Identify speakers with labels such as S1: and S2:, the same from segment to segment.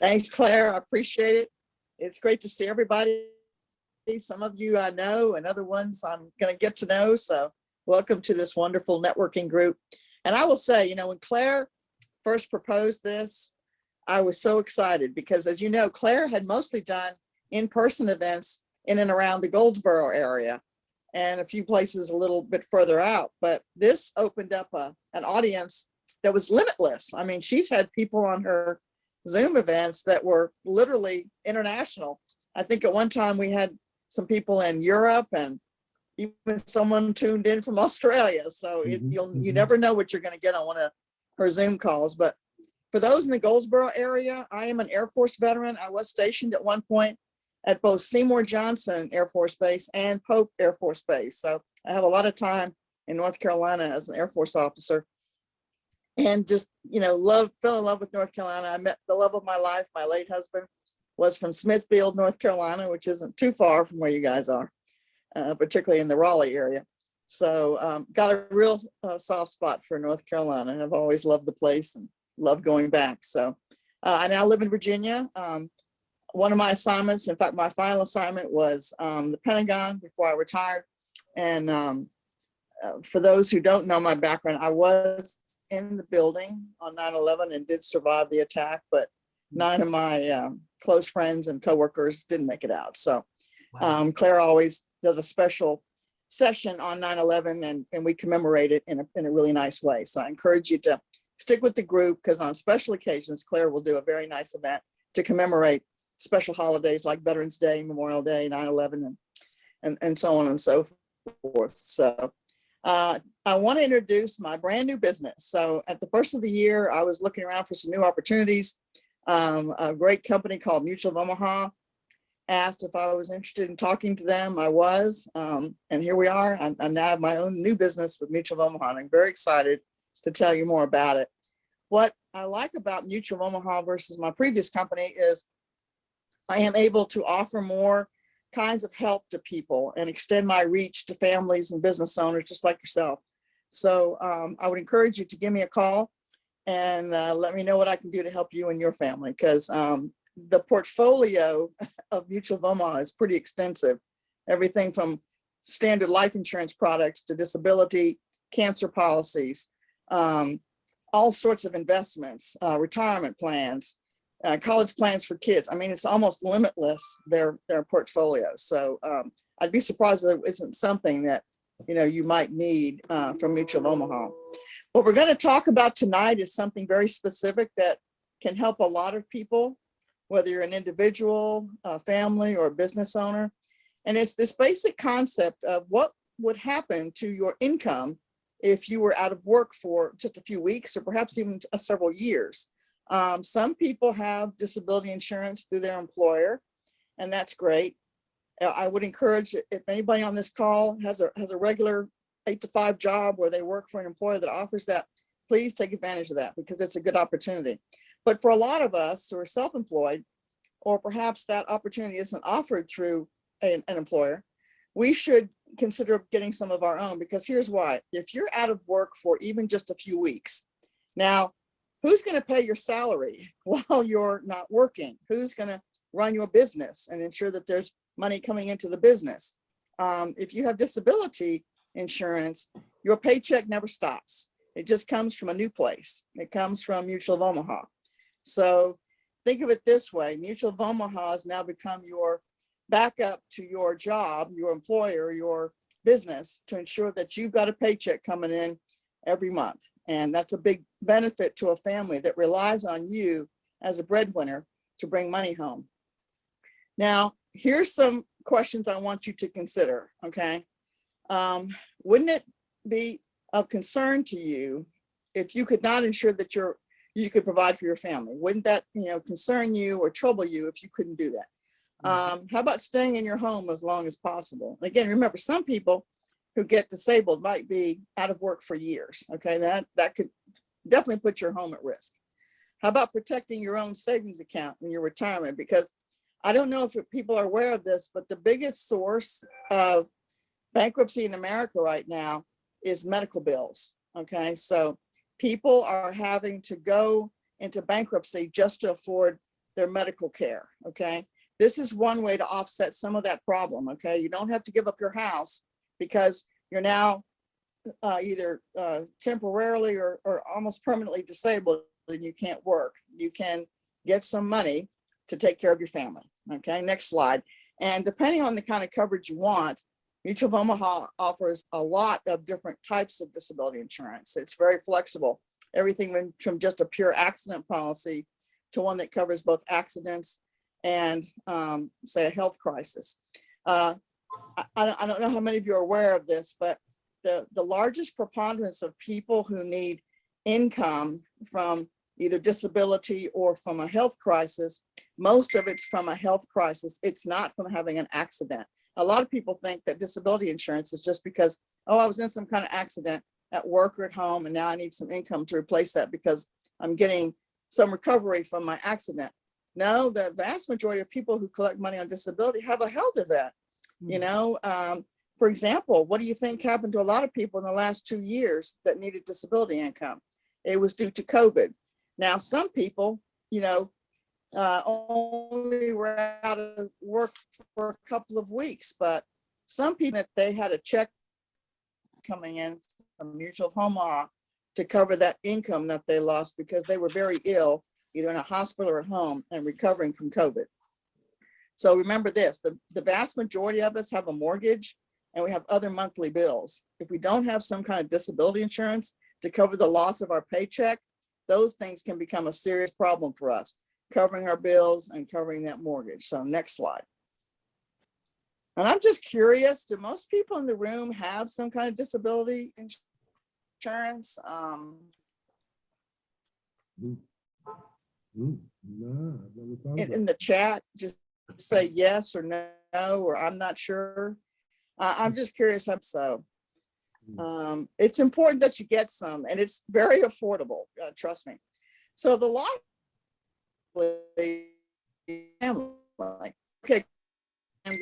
S1: Thanks, Claire. I appreciate it. It's great to see everybody. Some of you I know and other ones I'm going to get to know. So welcome to this wonderful networking group. And I will say, when Claire first proposed this, I was so excited because, as you know, Claire had mostly done in-person events in and around the Goldsboro area and a few places a little bit further out. But this opened up an audience that was limitless. I mean, she's had people on her Zoom events that were literally international. I think at one time we had some people in Europe and even someone tuned in from Australia. So you never know what you're going to get on one of her Zoom calls. But for those in the Goldsboro area, I am an Air Force veteran. I was stationed at one point at both Seymour Johnson Air Force Base and Pope Air Force Base. So I have a lot of time in North Carolina as an Air Force officer. And just, fell in love with North Carolina. I met the love of my life. My late husband was from Smithfield, North Carolina, which isn't too far from where you guys are, particularly in the Raleigh area. So got a real soft spot for North Carolina. I've always loved the place and loved going back. So I now live in Virginia. One of my assignments, in fact, my final assignment was the Pentagon before I retired. And for those who don't know my background, I was in the building on 9/11 and did survive the attack, but 9 of my close friends and coworkers didn't make it out. So Claire always does a special session on 9/11 and we commemorate it in a really nice way. So I encourage you to stick with the group because on special occasions, Claire will do a very nice event to commemorate special holidays like Veterans Day, Memorial Day, 9/11, and so on and so forth. So I want to introduce my brand new business. So at the first of the year, I was looking around for some new opportunities. A great company called Mutual of Omaha asked if I was interested in talking to them. I was, and here we are. I now have my own new business with Mutual of Omaha, and I'm very excited to tell you more about it. What I like about Mutual of Omaha versus my previous company is I am able to offer more kinds of help to people and extend my reach to families and business owners just like yourself. So I would encourage you to give me a call and let me know what I can do to help you and your family, because the portfolio of Mutual of Omaha is pretty extensive. Everything from standard life insurance products to disability, cancer policies, all sorts of investments, retirement plans, college plans for kids. I mean, it's almost limitless, their portfolio. So I'd be surprised if there isn't something that you might need from Mutual of Omaha. What we're going to talk about tonight is something very specific that can help a lot of people, whether you're an individual, a family, or a business owner. And it's this basic concept of what would happen to your income if you were out of work for just a few weeks or perhaps even several years. Some people have disability insurance through their employer, and that's great. I would encourage, if anybody on this call has a regular 8-to-5 job where they work for an employer that offers that, please take advantage of that because it's a good opportunity. But for a lot of us who are self-employed, or perhaps that opportunity isn't offered through an employer, we should consider getting some of our own, because here's why. If you're out of work for even just a few weeks, now, who's going to pay your salary while you're not working? Who's going to run your business and ensure that there's money coming into the business? If you have disability insurance, your paycheck never stops. It just comes from a new place. It comes from Mutual of Omaha. So think of it this way. Mutual of Omaha has now become your backup to your job, your employer, your business, to ensure that you've got a paycheck coming in every month. And that's a big benefit to a family that relies on you as a breadwinner to bring money home. Now, here's some questions I want you to consider, okay? Wouldn't it be of concern to you if you could not ensure that you could provide for your family? Wouldn't that concern you or trouble you if you couldn't do that? How about staying in your home as long as possible? Again, remember, some people who get disabled might be out of work for years. Okay, that could definitely put your home at risk. How about protecting your own savings account in your retirement? Because I don't know if people are aware of this, but the biggest source of bankruptcy in America right now is medical bills. Okay, so people are having to go into bankruptcy just to afford their medical care. Okay. This is one way to offset some of that problem. Okay. You don't have to give up your house because you're now either temporarily or almost permanently disabled and you can't work. You can get some money to take care of your family. Okay, next slide. And depending on the kind of coverage you want, Mutual of Omaha offers a lot of different types of disability insurance. It's very flexible. Everything from just a pure accident policy to one that covers both accidents and say a health crisis. I don't know how many of you are aware of this, but the largest preponderance of people who need income from either disability or from a health crisis, most of it's from a health crisis. It's not from having an accident. A lot of people think that disability insurance is just because, oh, I was in some kind of accident at work or at home, and now I need some income to replace that because I'm getting some recovery from my accident. No, the vast majority of people who collect money on disability have a health event. You know, for example, what do you think happened to a lot of people in the last 2 years that needed disability income? It was due to COVID. Now, some people, you know, only were out of work for a couple of weeks, but some people, that they had a check coming in from Mutual of Omaha to cover that income that they lost because they were very ill, either in a hospital or at home and recovering from COVID. So remember this, the vast majority of us have a mortgage and we have other monthly bills. If we don't have some kind of disability insurance to cover the loss of our paycheck, those things can become a serious problem for us, covering our bills and covering that mortgage. So next slide. And I'm just curious, do most people in the room have some kind of disability insurance?
S2: No, I've never thought about
S1: In the chat, just say yes or no, or I'm not sure. I'm just curious. So it's important that you get some, and it's very affordable, trust me. So the law, okay, I'm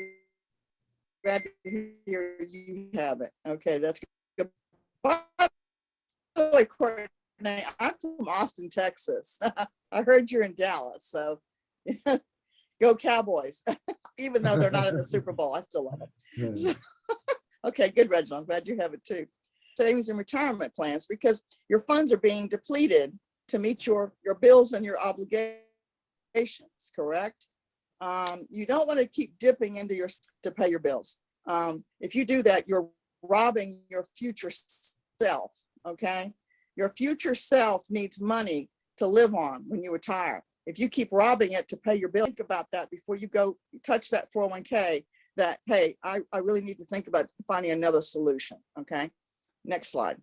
S1: glad to hear you have it. Okay, that's good. By the way, Courtney, I'm from Austin, Texas. I heard you're in Dallas, so go Cowboys. Even though they're not in the Super Bowl, I still love them. So, okay, good, Reginald. I'm glad you have it too. Savings and retirement plans, because your funds are being depleted to meet your bills and your obligations, correct? You don't want to keep dipping into your to pay your bills. If you do that, you're robbing your future self, okay? Your future self needs money to live on when you retire. If you keep robbing it to pay your bill, think about that before you go touch that 401k, that, hey, I really need to think about finding another solution, okay? Next slide.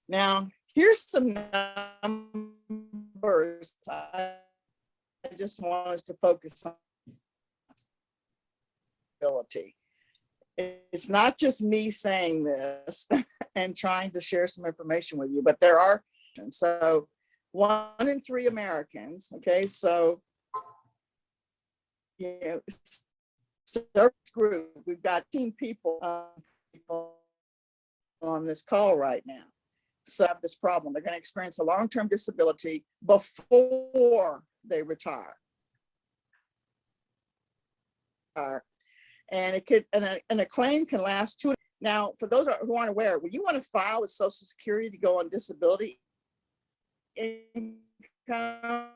S1: Now, here's some numbers. I just want us to focus on ability. It's not just me saying this and trying to share some information with you, but there are, so 1 in 3 Americans, okay, so, you know, service group, we've got 10 people on this call right now. So have this problem. They're going to experience a long-term disability before they retire. And it could, and a claim can last 2. Now, for those who aren't aware, when you want to file with Social Security to go on disability income,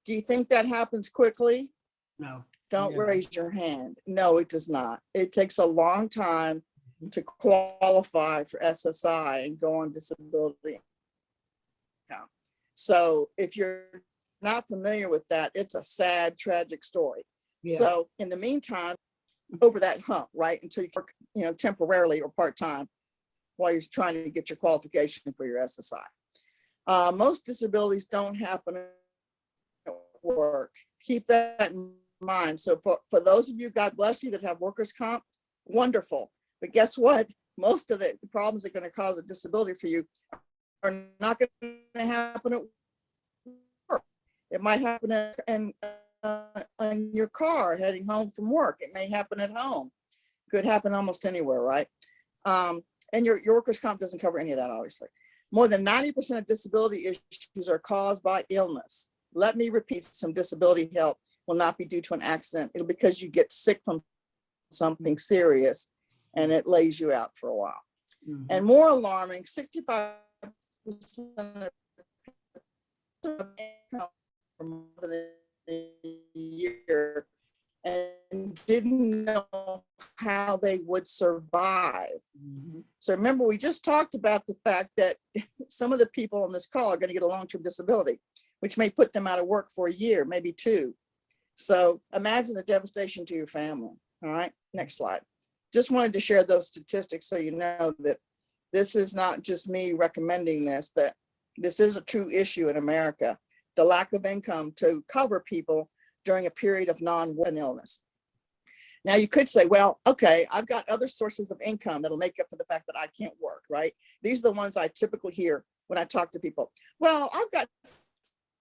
S1: do you think that happens quickly?
S3: No.
S1: Don't raise your hand. No, it does not. It takes a long time to qualify for SSI and go on disability income. So if you're not familiar with that, it's a sad, tragic story. Yeah. So in the meantime, over that hump, right, until you work, you know, temporarily or part-time while you're trying to get your qualification for your SSI. Most disabilities don't happen at work. Keep that in mind. So for those of you, God bless you, that have workers' comp, wonderful. But guess what? Most of the problems that are going to cause a disability for you are not going to happen at work. It might happen in your car heading home from work. It may happen at home. Could happen almost anywhere, right? And your workers' comp doesn't cover any of that, obviously. More than 90% of disability issues are caused by illness. let me repeat, some disability help will not be due to an accident. It'll be because you get sick from something serious and it lays you out for a while.
S3: Mhm.
S1: And more alarming, 65% of income for more than a year and didn't know how they would survive.
S3: Mhm.
S1: So remember, we just talked about the fact that some of the people on this call are going to get a long-term disability, which may put them out of work for a year, maybe two. So imagine the devastation to your family. All right, next slide. Just wanted to share those statistics so you know that this is not just me recommending this, but this is a true issue in America, the lack of income to cover people during a period of non-work illness. Now you could say, well, okay, I've got other sources of income that'll make up for the fact that I can't work, right? These are the ones I typically hear when I talk to people. Well, I've got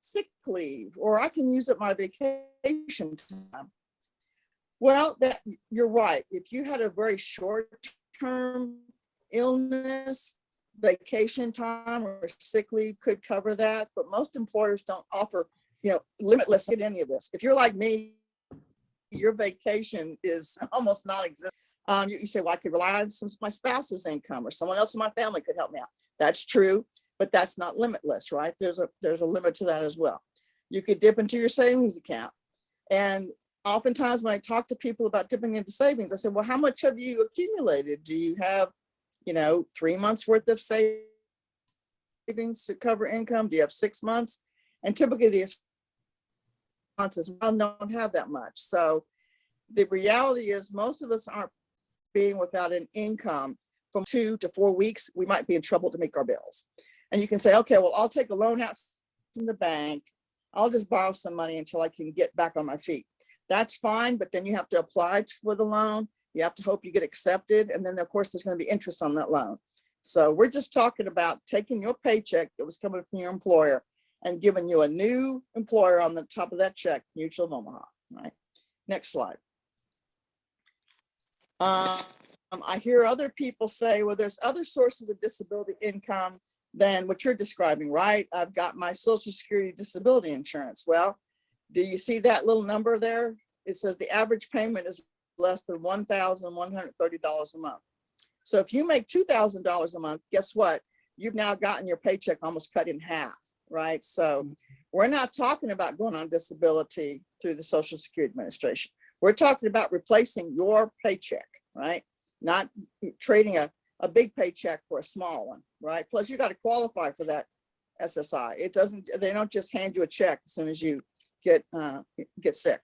S1: sick leave, or I can use up my vacation time. Well, that you're right. If you had a very short-term illness, vacation time or sick leave could cover that, but most employers don't offer, limitless at any of this. If you're like me, your vacation is almost non-existent. You say, well, I could rely on my spouse's income or someone else in my family could help me out. That's true, but that's not limitless, right? There's a limit to that as well. You could dip into your savings account. And oftentimes when I talk to people about dipping into savings, I say, well, how much have you accumulated? Do you have, 3 months worth of savings to cover income? Do you have 6 months? And typically the response is, well, don't have that much. So the reality is most of us aren't being without an income from 2 to 4 weeks. We might be in trouble to make our bills. And you can say, okay, well, I'll take a loan out from the bank. I'll just borrow some money until I can get back on my feet. That's fine, but then you have to apply for the loan. You have to hope you get accepted. And then of course, there's going to be interest on that loan. So we're just talking about taking your paycheck that was coming from your employer and giving you a new employer on the top of that check, Mutual of Omaha, right? Next slide. I hear other people say, well, there's other sources of disability income than what you're describing, right? I've got my Social Security disability insurance. Well, do you see that little number there? It says the average payment is less than $1,130 a month. So if you make $2,000 a month, guess what? You've now gotten your paycheck almost cut in half, right? So we're not talking about going on disability through the Social Security Administration. We're talking about replacing your paycheck, right? Not trading a big paycheck for a small one, right? Plus you got to qualify for that SSI. They don't just hand you a check as soon as you get sick.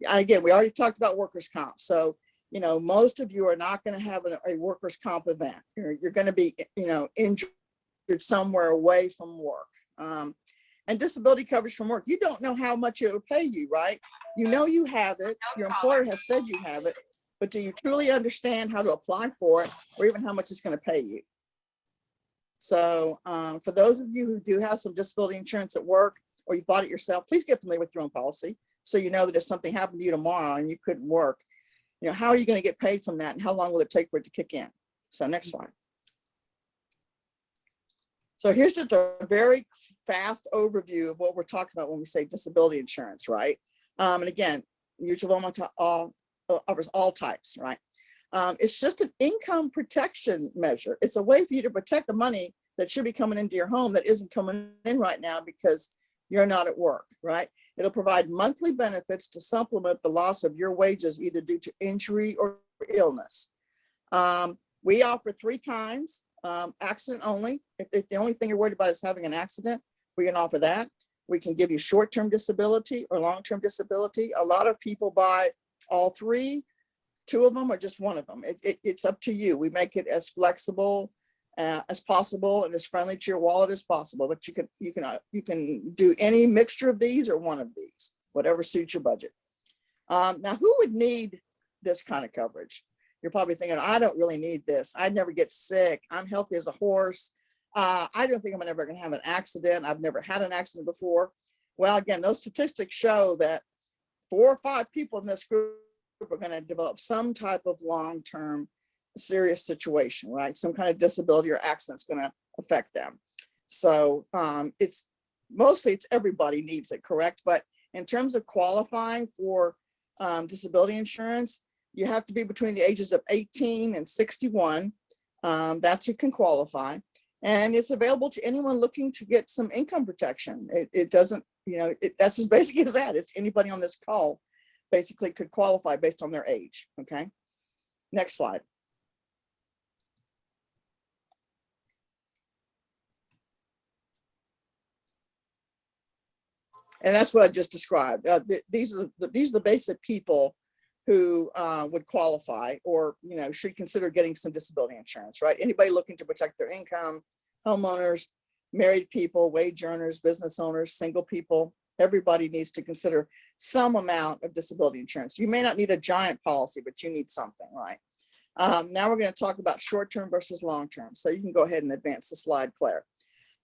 S1: Again, we already talked about workers' comp. So, most of you are not going to have a workers' comp event. You're going to be, injured somewhere away from work. And disability coverage from work, you don't know how much it will pay you, right? You have it. Your employer has said you have it, but do you truly understand how to apply for it or even how much it's going to pay you? So for those of you who do have some disability insurance at work or you bought it yourself, please get familiar with your own policy. So you know that if something happened to you tomorrow and you couldn't work, how are you going to get paid from that and how long will it take for it to kick in? So next slide. So here's just a very fast overview of what we're talking about when we say disability insurance, right? And again, Mutual of Omaha offers all types, right? It's just an income protection measure. It's a way for you to protect the money that should be coming into your home that isn't coming in right now because you're not at work, right? It'll provide monthly benefits to supplement the loss of your wages, either due to injury or illness. We offer 3 kinds. Accident only. If the only thing you're worried about is having an accident, we can offer that. We can give you short-term disability or long-term disability. A lot of people buy all 3, 2 of them or just one of them. It's up to you. We make it as flexible as possible and as friendly to your wallet as possible. But you can do any mixture of these or one of these, whatever suits your budget. Now, who would need this kind of coverage? You're probably thinking, I don't really need this. I never get sick. I'm healthy as a horse. I don't think I'm ever going to have an accident. I've never had an accident before. Well, again, those statistics show that 4 or 5 people in this group are going to develop some type of long-term serious situation, right? Some kind of disability or accident's going to affect them. So it's mostly it's everybody needs it, correct? But in terms of qualifying for disability insurance, you have to be between the ages of 18 and 61. That's who can qualify. And it's available to anyone looking to get some income protection. It doesn't, that's as basic as that. It's anybody on this call basically could qualify based on their age, okay? Next slide. And that's what I just described. These are the basic people who would qualify or, should consider getting some disability insurance, right? Anybody looking to protect their income, homeowners, married people, wage earners, business owners, single people, everybody needs to consider some amount of disability insurance. You may not need a giant policy, but you need something, right? Now we're going to talk about short-term versus long-term. So you can go ahead and advance the slide, Claire.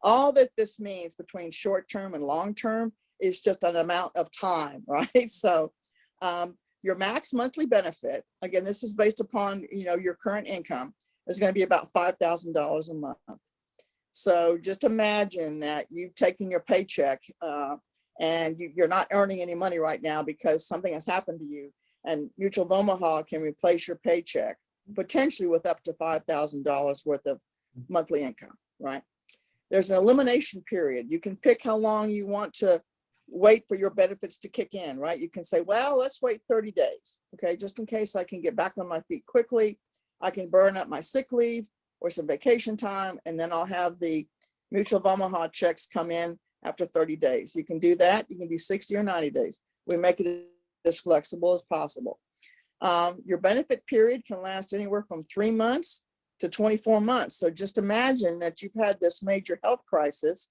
S1: All that this means between short-term and long-term is just an amount of time, right? So your max monthly benefit, again, this is based upon, your current income, is going to be about $5,000 a month. So just imagine that you've taken your paycheck and you're not earning any money right now because something has happened to you, and Mutual of Omaha can replace your paycheck potentially with up to $5,000 worth of monthly income, right? There's an elimination period. You can pick how long you want to wait for your benefits to kick in, right? You can say, well, let's wait 30 days, okay? Just in case I can get back on my feet quickly, I can burn up my sick leave or some vacation time, and then I'll have the Mutual of Omaha checks come in after 30 days. You can do that. You can do 60 or 90 days. We make it as flexible as possible. Your benefit period can last anywhere from 3 months to 24 months. So just imagine that you've had this major health crisis.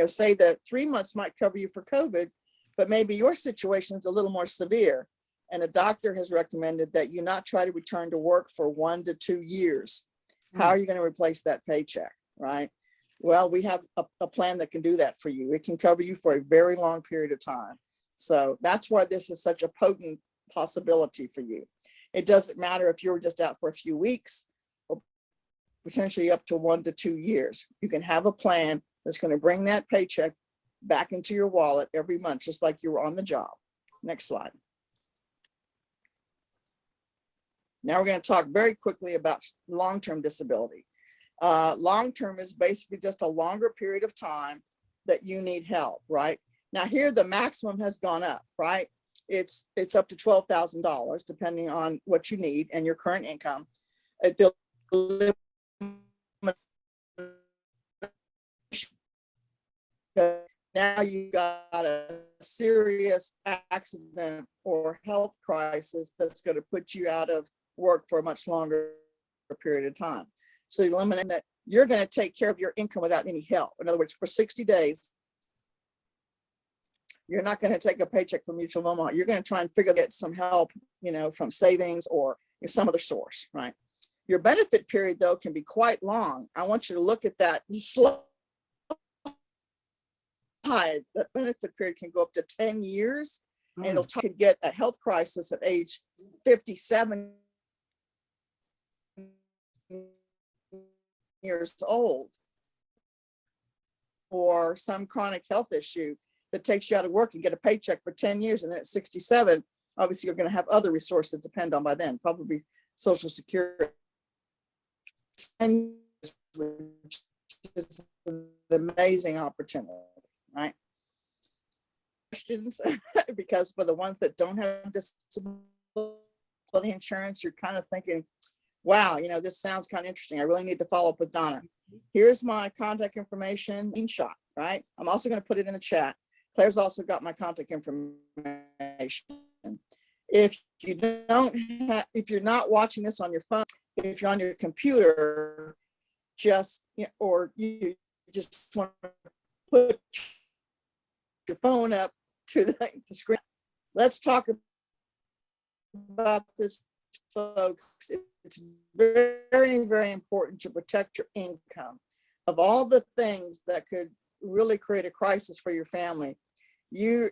S1: Say that 3 months might cover you for COVID, but maybe your situation is a little more severe. And a doctor has recommended that you not try to return to work for 1 to 2 years. How are you going to replace that paycheck, right? Well, we have a plan that can do that for you. It can cover you for a very long period of time. So that's why this is such a potent possibility for you. It doesn't matter if you're just out for a few weeks or potentially up to 1 to 2 years. You can have a plan that's going to bring that paycheck back into your wallet every month, just like you were on the job. Next slide. Now we're going to talk very quickly about long-term disability. Long-term is basically just a longer period of time that you need help, right? Now here the maximum has gone up, right? It's up to $12,000 depending on what you need and your current income. Now you got a serious accident or health crisis that's going to put you out of work for a much longer period of time. So you eliminate that, you're going to take care of your income without any help. In other words, for 60 days, you're not going to take a paycheck from Mutual of Omaha. You're going to try and get some help, from savings or some other source, right? Your benefit period, though, can be quite long. I want you to look at that slide. That benefit period can go up to 10 years, and it'll could get a health crisis at age 57 years old, or some chronic health issue that takes you out of work and get a paycheck for 10 years. And then at 67, obviously you're going to have other resources to depend on by then, probably Social Security. And which is an amazing opportunity, right? Questions, because for the ones that don't have disability insurance, you're kind of thinking, wow, this sounds kind of interesting. I really need to follow up with Donna. Here's my contact information, shot, right? I'm also going to put it in the chat. Claire's also got my contact information. If you don't have, if you're not watching this on your phone, if you're on your computer, or you just want to put your phone up to the screen. Let's talk about this, folks. It's very, very important to protect your income. Of all the things that could really create a crisis for your family, your